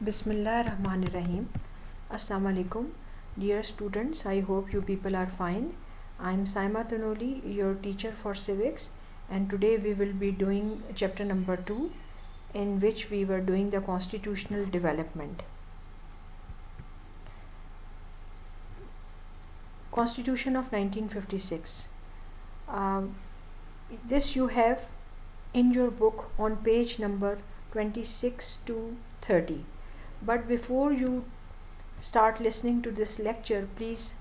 Bismillahirrahmanirrahim. Assalamu alaikum. Dear students, I hope you people are fine. I am Saima Tanoli, your teacher for civics, and today we will be doing chapter number 2, in which we were doing the constitutional development. Constitution of 1956. This you have in your book on page number 26 to 30. But before you start listening to this lecture, please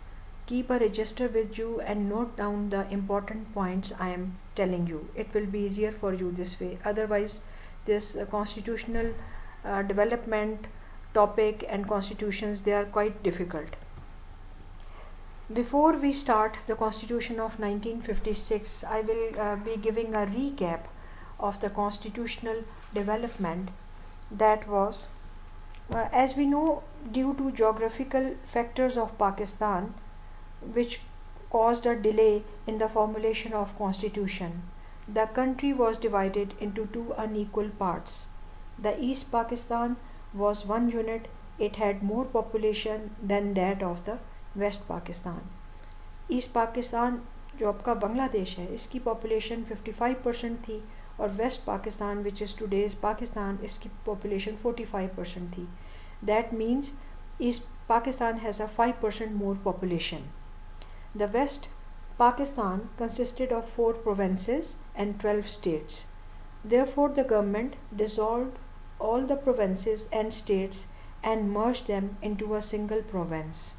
keep a register with you and note down the important points I am telling you. It will be easier for you this way. Otherwise, this constitutional development topic and constitutions, they are quite difficult. Before we start the Constitution of 1956, I will be giving a recap of the constitutional development that was, as we know, due to geographical factors of Pakistan, which caused a delay in the formulation of constitution. The country was divided into two unequal parts. The East Pakistan was one unit. It had more population than that of the west Pakistan. East Pakistan जो आपका बांग्लादेश है, इसकी population 55% थी, और west Pakistan which is today's Pakistan, इसकी population 45% थी. That means east Pakistan has a 5% more population. The west Pakistan consisted of 4 provinces and 12 states. Therefore the government dissolved all the provinces and states and merged them into a single province.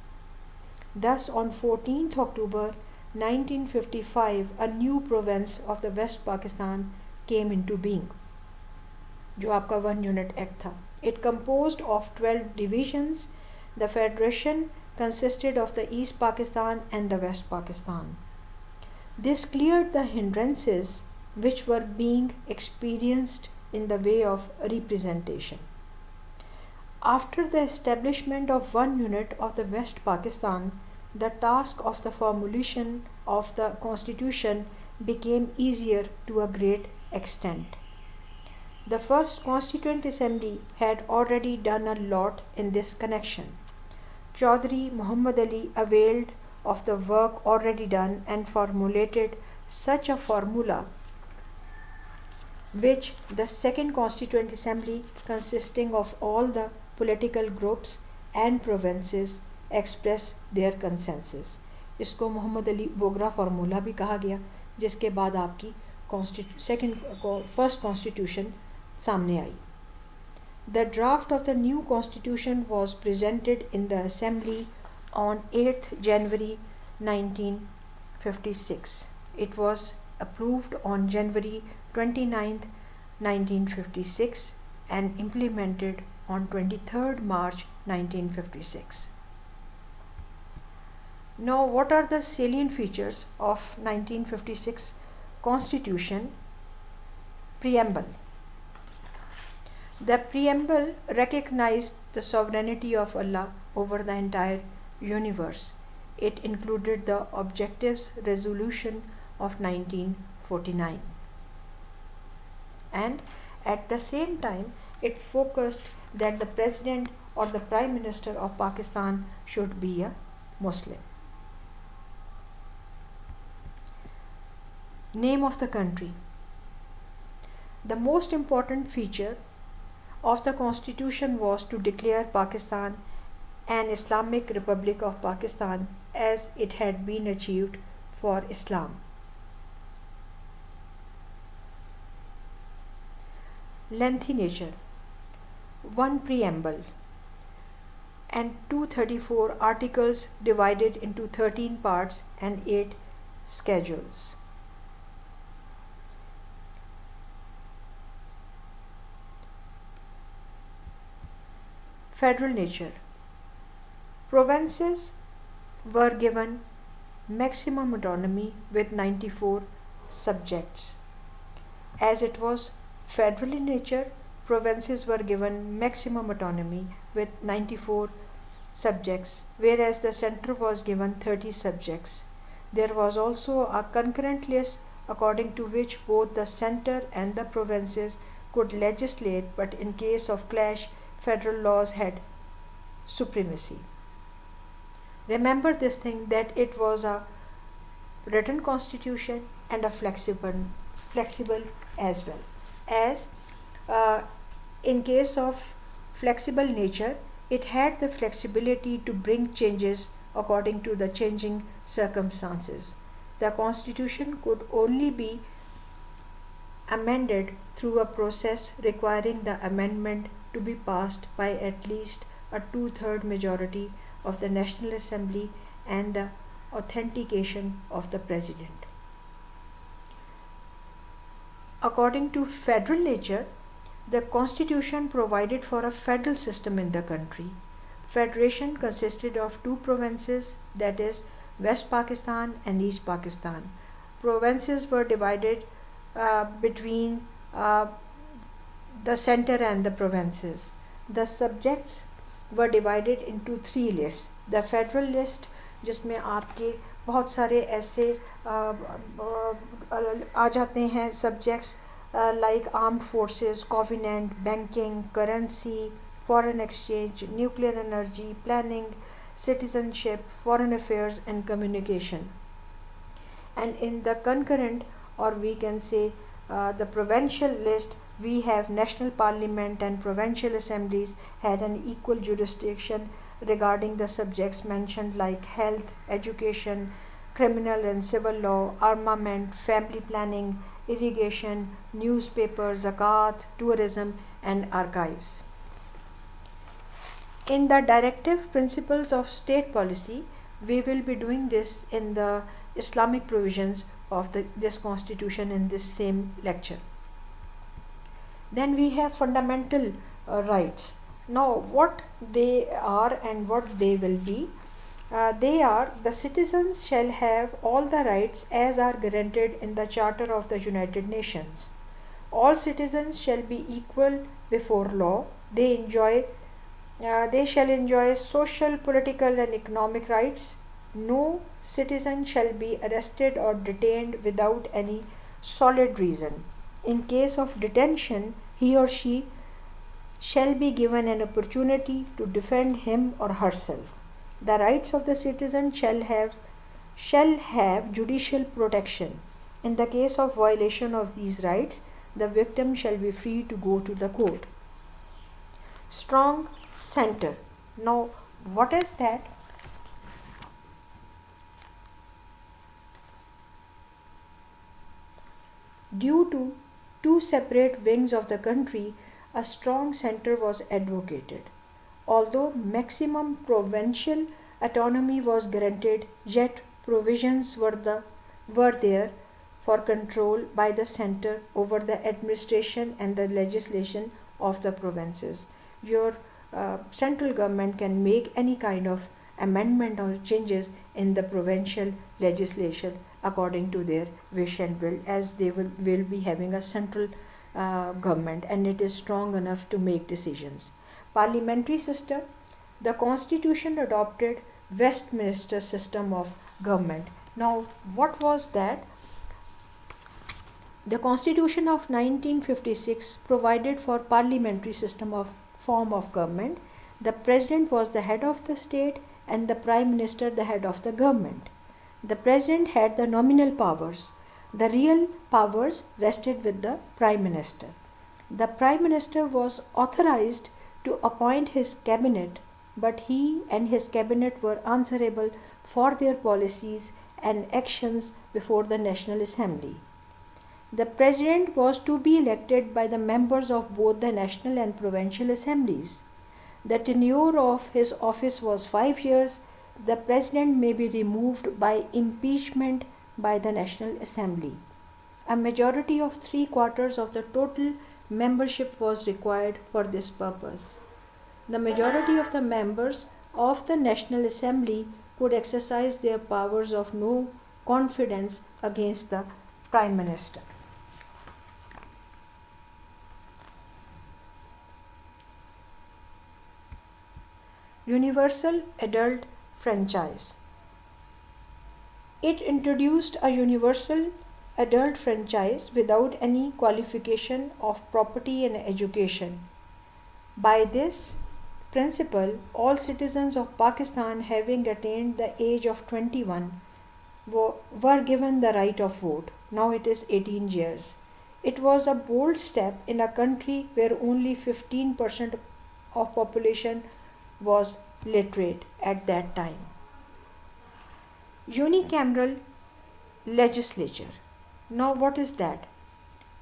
Thus, on 14th October 1955, a new province of the West Pakistan came into being, जो आपका 1 Unit Act था. It composed of 12 divisions. The federation consisted of the East Pakistan and the West Pakistan. This cleared the hindrances which were being experienced in the way of representation. After the establishment of 1 unit of the West Pakistan, the task of the formulation of the constitution became easier to a great extent. The first Constituent Assembly had already done a lot in this connection. Chaudhry Muhammad Ali availed of the work already done and formulated such a formula which the second Constituent Assembly, consisting of all the political groups and provinces, express their consensus. इसको Mohammad Ali Bogra formula भी कहा गया, जिसके बाद आपकी first constitution सामने आई. The draft of the new constitution was presented in the assembly on 8th January 1956. It was approved on January 29th 1956 and implemented on 23rd March 1956. Now, what are the salient features of 1956 Constitution? Preamble. The preamble recognized the sovereignty of Allah over the entire universe. It included the Objectives Resolution of 1949. And at the same time, it focused that the President or the Prime Minister of Pakistan should be a Muslim. Name of the country. The most important feature of the constitution was to declare Pakistan an Islamic Republic of Pakistan as it had been achieved for Islam. Lengthy nature. 1 preamble and 234 articles divided into 13 parts and 8 schedules. Federal nature. Provinces were given maximum autonomy with 94 subjects. As it was federal in nature, provinces were given maximum autonomy with 94 subjects, whereas the center was given 30 subjects. There was also a concurrent list according to which both the center and the provinces could legislate, but in case of clash, federal laws had supremacy. Remember this thing, that it was a written constitution and a flexible as well. As uh, in case of flexible nature, it had the flexibility to bring changes according to the changing circumstances. The constitution could only be amended through a process requiring the amendment to be passed by at least a two-third majority of the National Assembly and the authentication of the President. According to federal nature, the constitution provided for a federal system in the country. Federation consisted of two provinces, that is, West Pakistan and East Pakistan. Provinces were divided between the center and the provinces. The subjects were divided into three lists. The federal list, जिसमें आपके बहुत सारे ऐसे आ जाते हैं subjects like armed forces, covenant, banking, currency, foreign exchange, nuclear energy, planning, citizenship, foreign affairs and communication. And in the concurrent, or we can say the provincial list, we have national parliament and provincial assemblies had an equal jurisdiction regarding the subjects mentioned like health, education, criminal and civil law, armament, family planning, irrigation, newspapers, zakat, tourism and archives. In the directive principles of state policy, we will be doing this in the Islamic provisions of this constitution in this same lecture. Then we have fundamental rights. Now what they are and what they will be. They are, the citizens shall have all the rights as are granted in the Charter of the United Nations. All citizens shall be equal before law. They shall enjoy social, political and economic rights. No citizen shall be arrested or detained without any solid reason. In case of detention, he or she shall be given an opportunity to defend him or herself. The rights of the citizen shall have judicial protection. In the case of violation of these rights, the victim shall be free to go to the court. Strong center. Now, what is that? Due to two separate wings of the country, a strong center was advocated. Although maximum provincial autonomy was granted, yet provisions were there for control by the center over the administration and the legislation of the provinces. Your central government can make any kind of amendment or changes in the provincial legislation according to their wish and will, as they will be having a central government and it is strong enough to make decisions. Parliamentary system. The constitution adopted Westminster system of government. Now what was that? The constitution of 1956 provided for parliamentary system of form of government. The president was the head of the state and the prime minister the head of the government. The president had the nominal powers. The real powers rested with the prime minister. The prime minister was authorized to appoint his cabinet, but he and his cabinet were answerable for their policies and actions before the National Assembly. The president was to be elected by the members of both the national and provincial assemblies. The tenure of his office was 5 years. The president may be removed by impeachment by the National Assembly. A majority of 3/4 of the total membership was required for this purpose. The majority of the members of the National Assembly could exercise their powers of no confidence against the Prime Minister. Universal Adult Franchise. It introduced a universal adult franchise without any qualification of property and education. By this principle, all citizens of Pakistan having attained the age of 21 were given the right of vote. Now it is 18 years. It was a bold step in a country where only 15% of population was literate at that time. Unicameral legislature. Now what is that?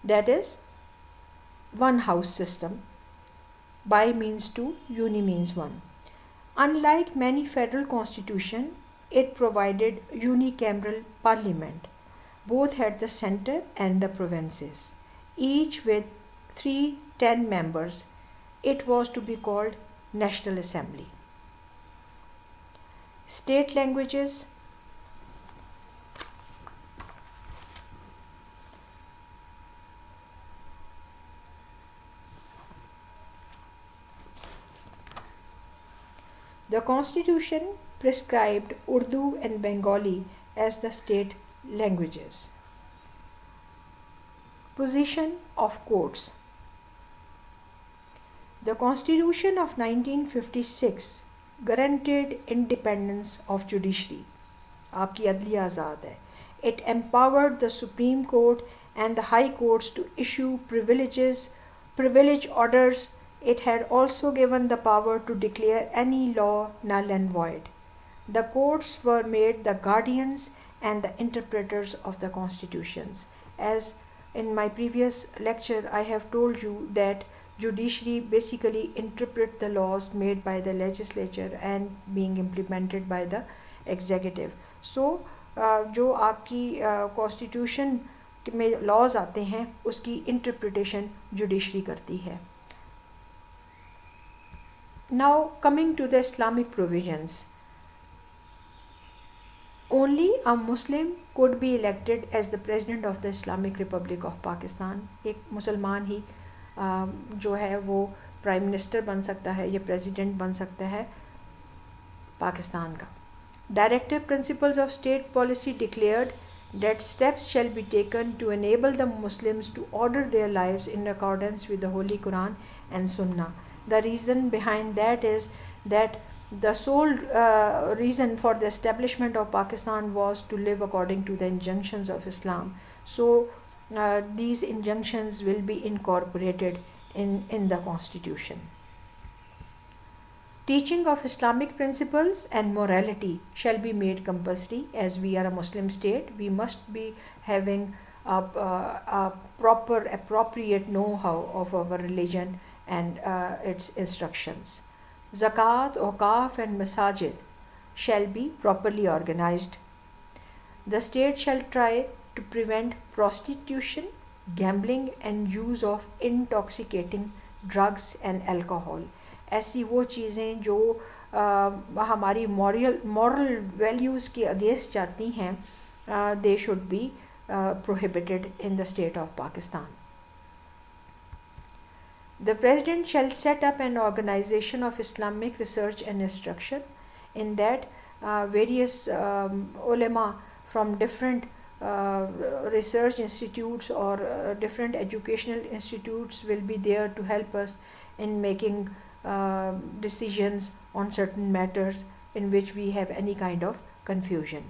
That is one house system. Bi means two, uni means one. Unlike many federal constitutions, it provided unicameral parliament, both at the center and the provinces, each with 310 members. It was to be called National Assembly. State languages. The constitution prescribed Urdu and Bengali as the state languages. Position of courts. The Constitution of 1956 guaranteed independence of judiciary. आपकी अदलिया आज़ाद है. It empowered the Supreme Court and the High Courts to issue privilege orders. It had also given the power to declare any law null and void. The courts were made the guardians and the interpreters of the constitutions. As in my previous lecture, I have told you that judiciary basically interpret the laws made by the legislature and being implemented by the executive. So जो आपकी constitution में laws आते हैं उसकी interpretation judiciary करती है. Now coming to the Islamic provisions, only a Muslim could be elected as the President of the Islamic Republic of Pakistan. एक मुसलमान ही जो है वो प्राइम मिनिस्टर बन सकता है या प्रेसिडेंट बन सकता है पाकिस्तान का. Directive principles of state policy declared that steps shall be taken to enable the Muslims to order their lives in accordance with the Holy Quran and Sunnah. The reason behind that is that the sole reason for the establishment of Pakistan was to live according to the injunctions of Islam. So these injunctions will be incorporated in the constitution. Teaching of Islamic principles and morality shall be made compulsory. As we are a Muslim state, we must be having a proper appropriate know-how of our religion and its instructions. Zakat, Awqaf and Masajid shall be properly organized. The state shall try to prevent prostitution, gambling and use of intoxicating drugs and alcohol. ऐसी वो चीज़ें जो हमारी moral values के against जाती हैं, they should be prohibited in the state of Pakistan. The President shall set up an organization of Islamic research and instruction. In that, various ulama from different research institutes or different educational institutes will be there to help us in making decisions on certain matters in which we have any kind of confusion.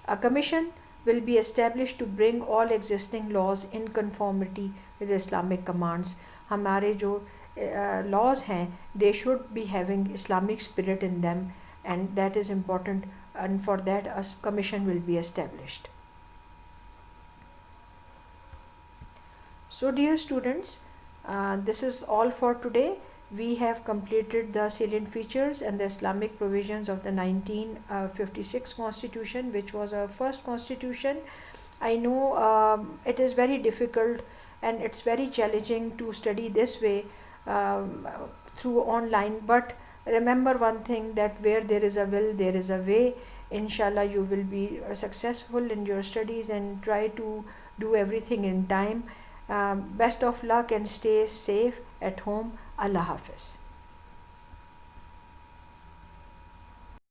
A commission will be established to bring all existing laws in conformity with Islamic commands. हमारे जो laws हैं, they should be having Islamic spirit in them, and that is important, and for that a commission will be established. So dear students, this is all for today. We have completed the salient features and the Islamic provisions of the 1956 constitution, which was our first constitution. I know it is very difficult and it's very challenging to study this way through online, but remember one thing, that where there is a will, there is a way. Inshallah, you will be successful in your studies, and try to do everything in time. Best of luck and stay safe at home. Allah Hafiz.